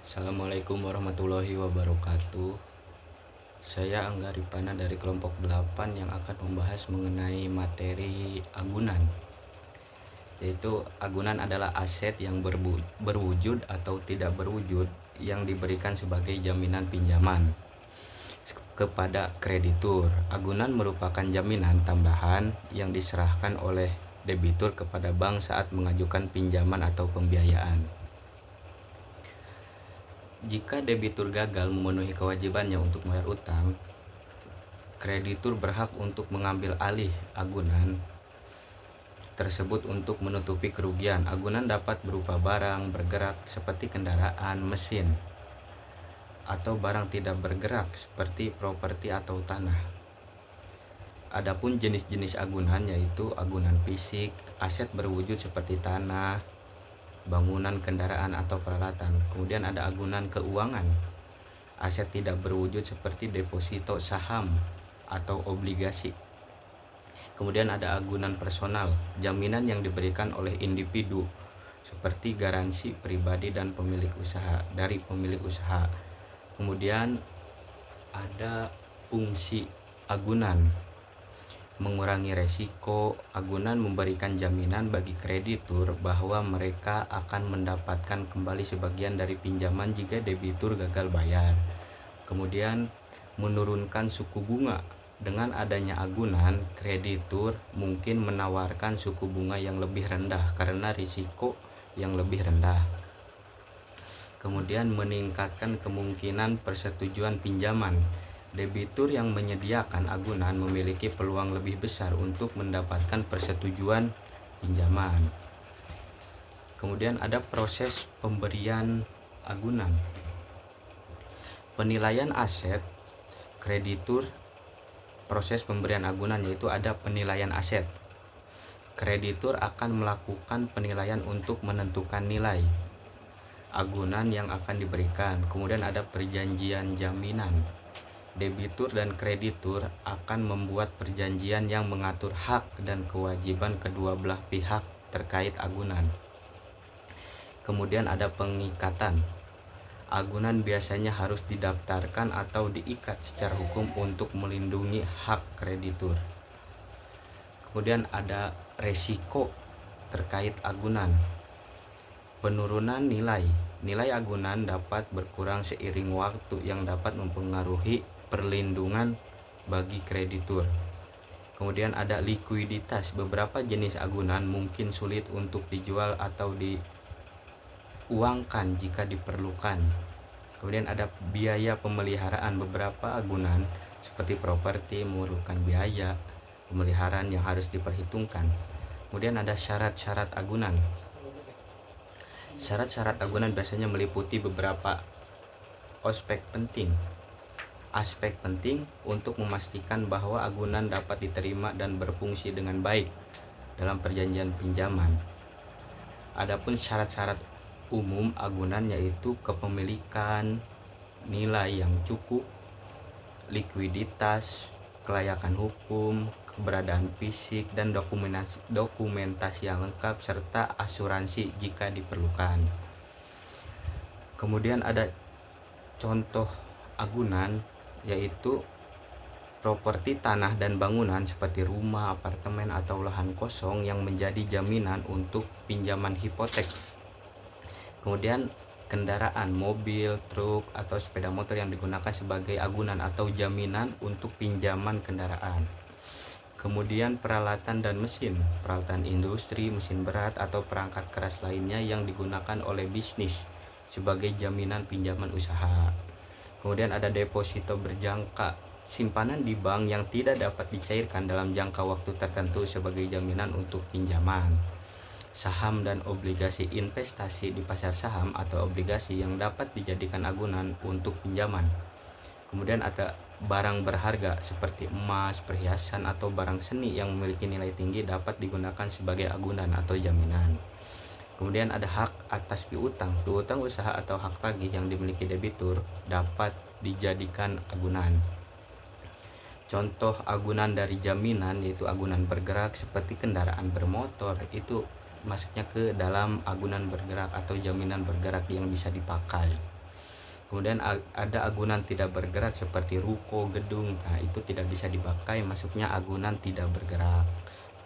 Assalamualaikum warahmatullahi wabarakatuh. Saya Angga Ripana dari kelompok 8 yang akan membahas mengenai materi agunan. Yaitu agunan adalah aset yang berwujud atau tidak berwujud yang diberikan sebagai jaminan pinjaman kepada kreditur. Agunan merupakan jaminan tambahan yang diserahkan oleh debitur kepada bank saat mengajukan pinjaman atau pembiayaan. Jika debitur gagal memenuhi kewajibannya untuk membayar utang, kreditur berhak untuk mengambil alih agunan tersebut untuk menutupi kerugian. Agunan dapat berupa barang bergerak seperti kendaraan, mesin, atau barang tidak bergerak seperti properti atau tanah. Adapun jenis-jenis agunan yaitu agunan fisik, aset berwujud seperti tanah, bangunan, kendaraan, atau peralatan. Kemudian ada agunan keuangan, aset tidak berwujud seperti deposito saham atau obligasi. Kemudian ada agunan personal, jaminan yang diberikan oleh individu seperti garansi pribadi dan pemilik usaha dari pemilik usaha. Kemudian ada fungsi agunan, mengurangi resiko. Agunan memberikan jaminan bagi kreditur bahwa mereka akan mendapatkan kembali sebagian dari pinjaman jika debitur gagal bayar. Kemudian menurunkan suku bunga. Dengan adanya agunan, kreditur mungkin menawarkan suku bunga yang lebih rendah karena risiko yang lebih rendah. Kemudian meningkatkan kemungkinan persetujuan pinjaman. Debitur yang menyediakan agunan memiliki peluang lebih besar untuk mendapatkan persetujuan pinjaman. Kemudian ada proses pemberian agunan. Penilaian aset kreditur. Proses pemberian agunan yaitu ada penilaian aset. Kreditur akan melakukan penilaian untuk menentukan nilai agunan yang akan diberikan. Kemudian ada perjanjian jaminan. Debitur dan kreditur akan membuat perjanjian yang mengatur hak dan kewajiban kedua belah pihak terkait agunan. Kemudian ada pengikatan. Agunan biasanya harus didaftarkan atau diikat secara hukum untuk melindungi hak kreditur. Kemudian ada resiko terkait agunan. Penurunan nilai. Nilai agunan dapat berkurang seiring waktu yang dapat mempengaruhi perlindungan bagi kreditur. Kemudian ada likuiditas. Beberapa jenis agunan mungkin sulit untuk dijual atau diuangkan jika diperlukan. Kemudian ada biaya pemeliharaan. Beberapa agunan seperti properti memerlukan biaya pemeliharaan yang harus diperhitungkan. Kemudian ada syarat-syarat agunan. Syarat-syarat agunan biasanya meliputi beberapa aspek penting untuk memastikan bahwa agunan dapat diterima dan berfungsi dengan baik dalam perjanjian pinjaman. Adapun syarat-syarat umum agunan yaitu kepemilikan, nilai yang cukup, likuiditas, kelayakan hukum, keberadaan fisik dan dokumentasi yang lengkap, serta asuransi jika diperlukan. Kemudian ada contoh agunan yaitu properti tanah dan bangunan seperti rumah, apartemen, atau lahan kosong yang menjadi jaminan untuk pinjaman hipotek. Kemudian kendaraan, mobil, truk, atau sepeda motor yang digunakan sebagai agunan atau jaminan untuk pinjaman kendaraan. Kemudian peralatan dan mesin, peralatan industri, mesin berat, atau perangkat keras lainnya yang digunakan oleh bisnis sebagai jaminan pinjaman usaha. Kemudian ada deposito berjangka, simpanan di bank yang tidak dapat dicairkan dalam jangka waktu tertentu sebagai jaminan untuk pinjaman. Saham dan obligasi investasi di pasar saham atau obligasi yang dapat dijadikan agunan untuk pinjaman. Kemudian ada barang berharga seperti emas, perhiasan, atau barang seni yang memiliki nilai tinggi dapat digunakan sebagai agunan atau jaminan. Kemudian ada hak atas piutang. Piutang usaha atau hak tagih yang dimiliki debitur dapat dijadikan agunan. Contoh agunan dari jaminan yaitu agunan bergerak seperti kendaraan bermotor, itu masuknya ke dalam agunan bergerak atau jaminan bergerak yang bisa dipakai. Kemudian ada agunan tidak bergerak seperti ruko, gedung. Nah, itu tidak bisa dipakai, masuknya agunan tidak bergerak.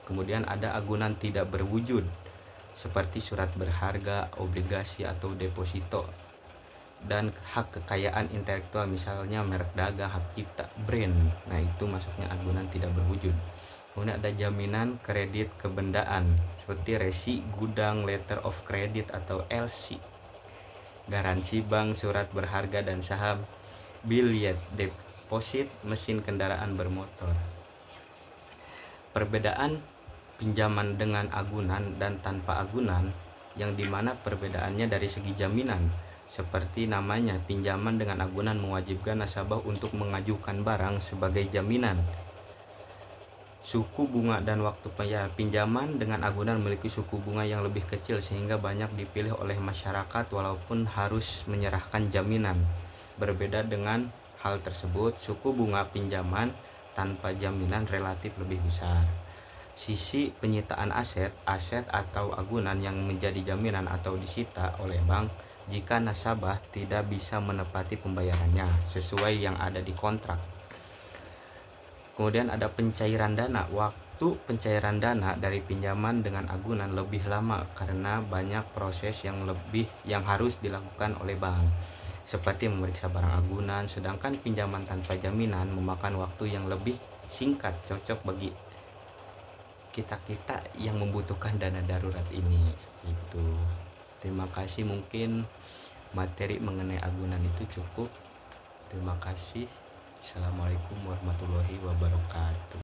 Kemudian ada agunan tidak berwujud seperti surat berharga, obligasi atau deposito, dan hak kekayaan intelektual misalnya merek dagang, hak cipta, brand. Nah, itu masuknya agunan tidak berwujud. Kemudian ada jaminan kredit kebendaan seperti resi gudang, letter of credit atau LC, garansi bank, surat berharga dan saham, billet deposit, mesin kendaraan bermotor. Perbedaan pinjaman dengan agunan dan tanpa agunan, yang dimana perbedaannya dari segi jaminan. Seperti namanya, pinjaman dengan agunan mewajibkan nasabah untuk mengajukan barang sebagai jaminan. Suku bunga dan waktu pinjaman dengan agunan memiliki suku bunga yang lebih kecil sehingga banyak dipilih oleh masyarakat walaupun harus menyerahkan jaminan. Berbeda dengan hal tersebut, suku bunga pinjaman tanpa jaminan relatif lebih besar. Sisi penyitaan aset atau agunan yang menjadi jaminan atau disita oleh bank jika nasabah tidak bisa menepati pembayarannya sesuai yang ada di kontrak. Kemudian ada pencairan dana. Waktu pencairan dana dari pinjaman dengan agunan lebih lama karena banyak proses yang harus dilakukan oleh bank, seperti memeriksa barang agunan, sedangkan pinjaman tanpa jaminan memakan waktu yang lebih singkat, cocok bagi kita yang membutuhkan dana darurat ini. Itu. Terima kasih, mungkin materi mengenai agunan itu cukup. Terima kasih. Assalamualaikum warahmatullahi wabarakatuh.